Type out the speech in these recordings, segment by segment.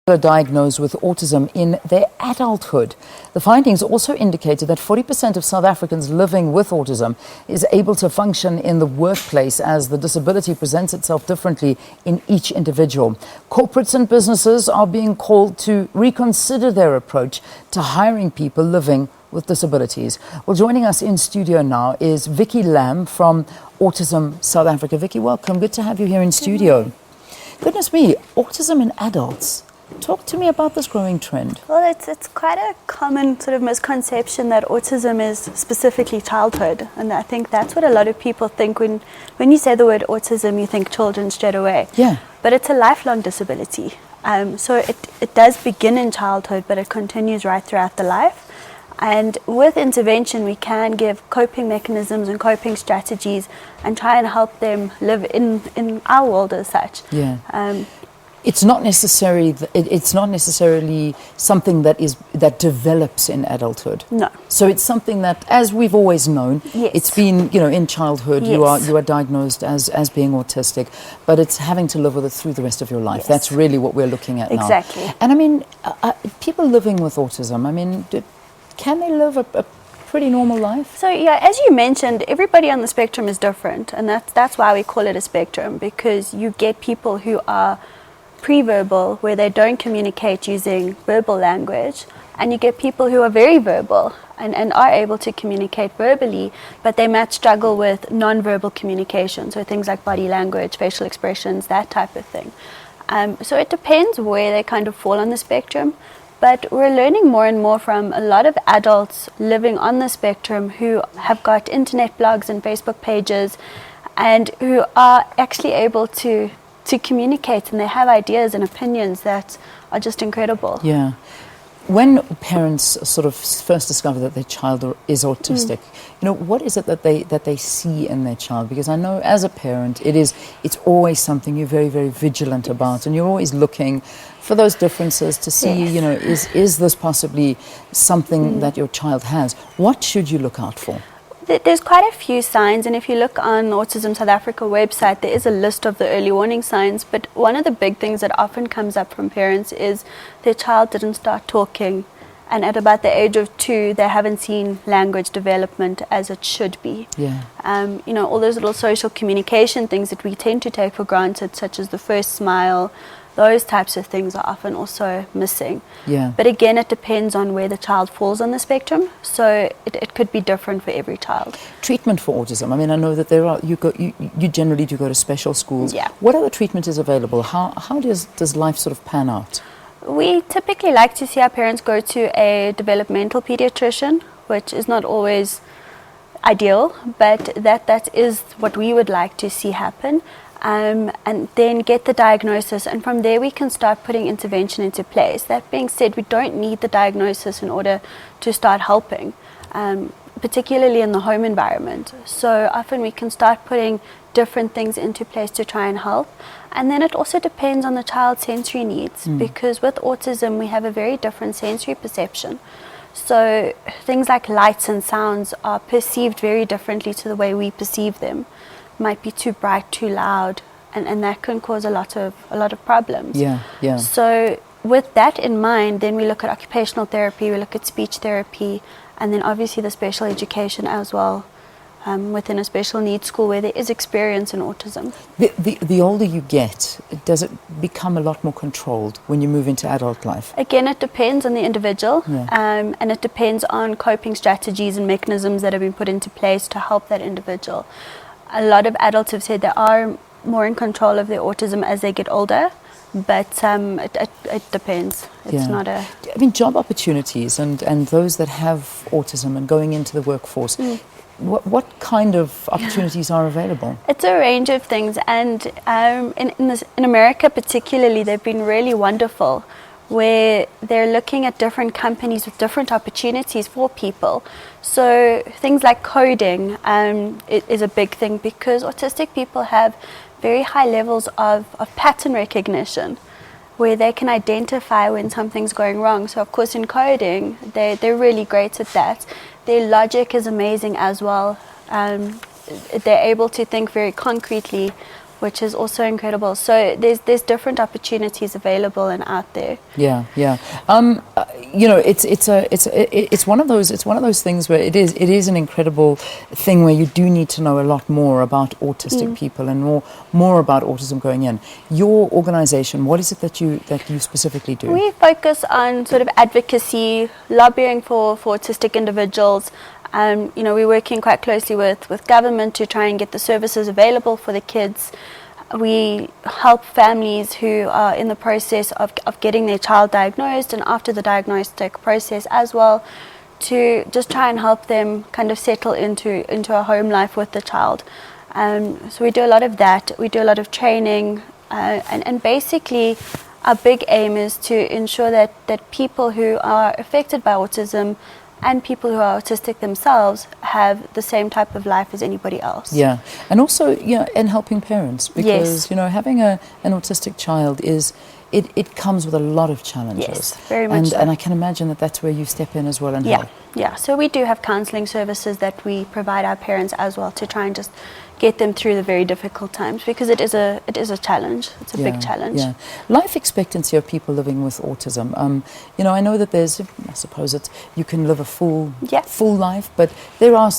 Are diagnosed with autism in their adulthood. The findings also indicated that 40% of South Africans living with autism is able to function in the workplace, as the disability presents itself differently in each individual. Corporates and businesses are being called to reconsider their approach to hiring people living with disabilities. Well, joining us in studio now is Vicky Lamb from Autism South Africa. Vicky, welcome. Good to have you here in studio. Goodness me, autism in adults. Talk to me about this growing trend. Well, it's quite a common sort of misconception that autism is specifically childhood, and I think that's what a lot of people think when you say the word autism, you think children straight away. Yeah. But it's a lifelong disability. So it does begin in childhood, but it continues right throughout the life. And with intervention, we can give coping mechanisms and coping strategies and try and help them live in our world as such. Yeah. It's not necessarily something that develops in adulthood. No. So it's something that, as we've always known, yes. It's been, in childhood, yes. you are diagnosed as being autistic, but it's having to live with it through the rest of your life. Yes. That's really what we're looking at now. Exactly. And I mean, people living with autism, can they live a pretty normal life? So yeah, as you mentioned, everybody on the spectrum is different, and that's why we call it a spectrum, because you get people who are pre-verbal, where they don't communicate using verbal language, and you get people who are very verbal and are able to communicate verbally, but they might struggle with non-verbal communication, so things like body language, facial expressions, that type of thing. So it depends where they kind of fall on the spectrum, but we're learning more and more from a lot of adults living on the spectrum who have got internet blogs and Facebook pages, and who are actually able to communicate, and they have ideas and opinions that are just incredible. Yeah. When parents sort of first discover that their child is autistic, what is it that they see in their child? Because I know as a parent, it's always something you're very, very vigilant about, and you're always looking for those differences to see, yes. is this possibly something that your child has? What should you look out for? There's quite a few signs, and if you look on Autism South Africa website, there is a list of the early warning signs, but one of the big things that often comes up from parents is their child didn't start talking, and at about the age of 2 they haven't seen language development as it should be. Yeah. All those little social communication things that we tend to take for granted, such as the first smile, those types of things are often also missing. Yeah. But again, it depends on where the child falls on the spectrum, so it could be different for every child. Treatment for autism. I mean, I know that you generally do go to special schools. Yeah. What other treatment is available? How does life sort of pan out? We typically like to see our parents go to a developmental pediatrician, which is not always ideal, but that is what we would like to see happen. And then get the diagnosis, and from there we can start putting intervention into place. That being said, we don't need the diagnosis in order to start helping, particularly in the home environment. So often we can start putting different things into place to try and help. And then it also depends on the child's sensory needs, because with autism we have a very different sensory perception. So things like lights and sounds are perceived very differently to the way we perceive them. Might be too bright, too loud, and that can cause a lot of problems. Yeah, yeah. So with that in mind, then we look at occupational therapy, we look at speech therapy, and then obviously the special education as well, within a special needs school where there is experience in autism. The older you get, does it become a lot more controlled when you move into adult life? Again, it depends on the individual, yeah. And it depends on coping strategies and mechanisms that have been put into place to help that individual. A lot of adults have said they are more in control of their autism as they get older, but it depends. It's not a... I mean, job opportunities and those that have autism and going into the workforce, what kind of opportunities are available? It's a range of things, and in America particularly, they've been really wonderful, where they're looking at different companies with different opportunities for people. So things like coding is a big thing, because autistic people have very high levels of pattern recognition, where they can identify when something's going wrong. So of course in coding, they're really great at that. Their logic is amazing as well. They're able to think very concretely which is also incredible. So there's different opportunities available and out there. Yeah, yeah. You know, it's one of those things where it is an incredible thing where you do need to know a lot more about autistic people and more about autism going in. Your organisation, what is it that you specifically do? We focus on sort of advocacy, lobbying for autistic individuals. You know, we're working quite closely with government to try and get the services available for the kids. We help families who are in the process of getting their child diagnosed, and after the diagnostic process as well, to just try and help them kind of settle into a home life with the child. So we do a lot of that. We do a lot of training, and basically our big aim is to ensure that people who are affected by autism and people who are autistic themselves have the same type of life as anybody else. Yeah, and also, you know, and helping parents, because, you know, having an autistic child it comes with a lot of challenges. Yes, very much so. And I can imagine that's where you step in as well and help. Yeah, so we do have counselling services that we provide our parents as well to try and just get them through the very difficult times, because it is a challenge. It's a big challenge. Yeah. Life expectancy of people living with autism. You know, I know that I suppose you can live a full life, but there are,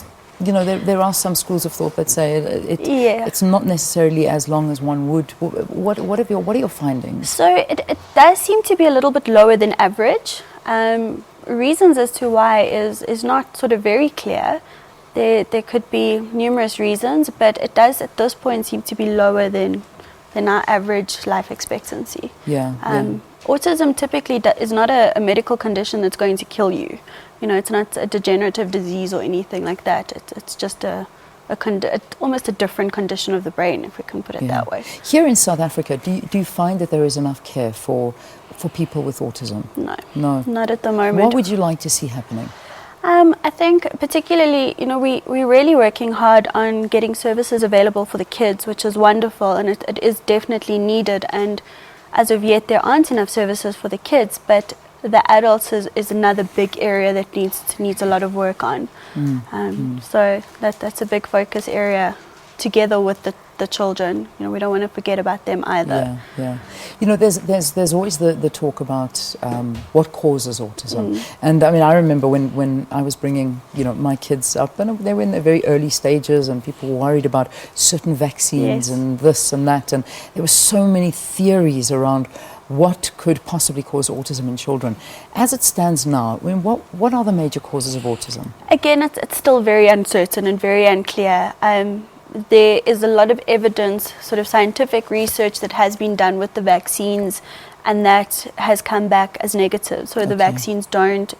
you know, there are some schools of thought that say it's not necessarily as long as one would. What are your findings? So it does seem to be a little bit lower than average. Reasons as to why is not sort of very clear. There could be numerous reasons, but it does at this point seem to be lower than our average life expectancy. Autism typically is not a medical condition that's going to kill you. You know, it's not a degenerative disease or anything like that. It's just almost a different condition of the brain, if we can put it that way. Here in South Africa, do you find that there is enough care for people with autism? No, not at the moment. What would you like to see happening? I think particularly, you know, we're really working hard on getting services available for the kids, which is wonderful, and it is definitely needed. And as of yet, there aren't enough services for the kids, but the adults is another big area that needs a lot of work on. So that's a big focus area, together with the children. You know, we don't want to forget about them either. Yeah. You know, there's always the talk about what causes autism. And I mean, I remember when I was bringing, you know, my kids up, and they were in the very early stages, and people were worried about certain vaccines and this and that, and there were so many theories around what could possibly cause autism in children. As it stands now, I mean, what are the major causes of autism? Again, it's still very uncertain and very unclear. There is a lot of evidence, sort of scientific research that has been done with the vaccines, and that has come back as negative. So the vaccines don't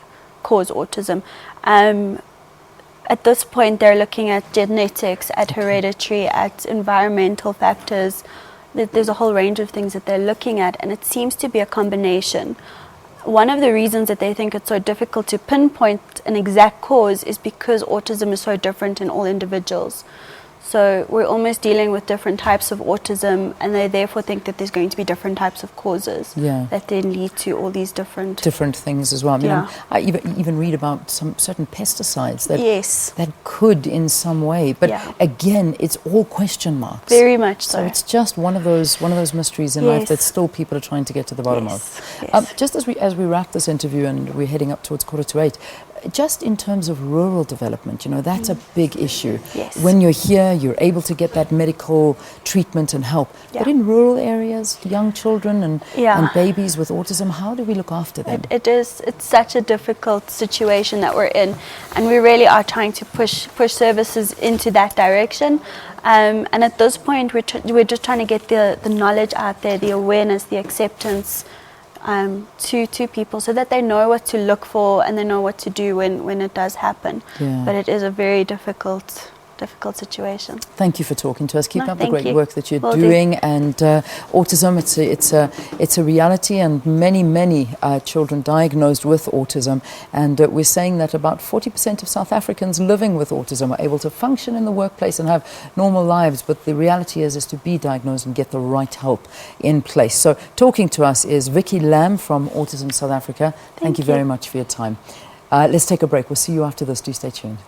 cause autism. At this point, they're looking at genetics, at hereditary, at environmental factors. There's a whole range of things that they're looking at, and it seems to be a combination. One of the reasons that they think it's so difficult to pinpoint an exact cause is because autism is so different in all individuals. So we're almost dealing with different types of autism, and they therefore think that there's going to be different types of causes that then lead to all these different things as well. I mean, I even read about some certain pesticides that could in some way, but again, it's all question marks. Very much so. So it's just one of those mysteries in life that still people are trying to get to the bottom of. Just as we wrap this interview and we're heading up towards 7:45, just in terms of rural development, you know, that's a big issue. When you're here, you're able to get that medical treatment and help. But in rural areas, young children and babies with autism, how do we look after them? It's such a difficult situation that we're in, and we really are trying to push services into that direction. And at this point, we're just trying to get the knowledge out there, the awareness, the acceptance, to people, so that they know what to look for and they know what to do when it does happen. But it is a very difficult situation. Thank you for talking to us. Keep up the great work that you're doing. And autism, it's a reality, and many children diagnosed with autism. And we're saying that about 40% of South Africans living with autism are able to function in the workplace and have normal lives. But the reality is to be diagnosed and get the right help in place. So talking to us is Vicky Lamb from Autism South Africa. Thank you very much for your time. Let's take a break. We'll see you after this. Do stay tuned.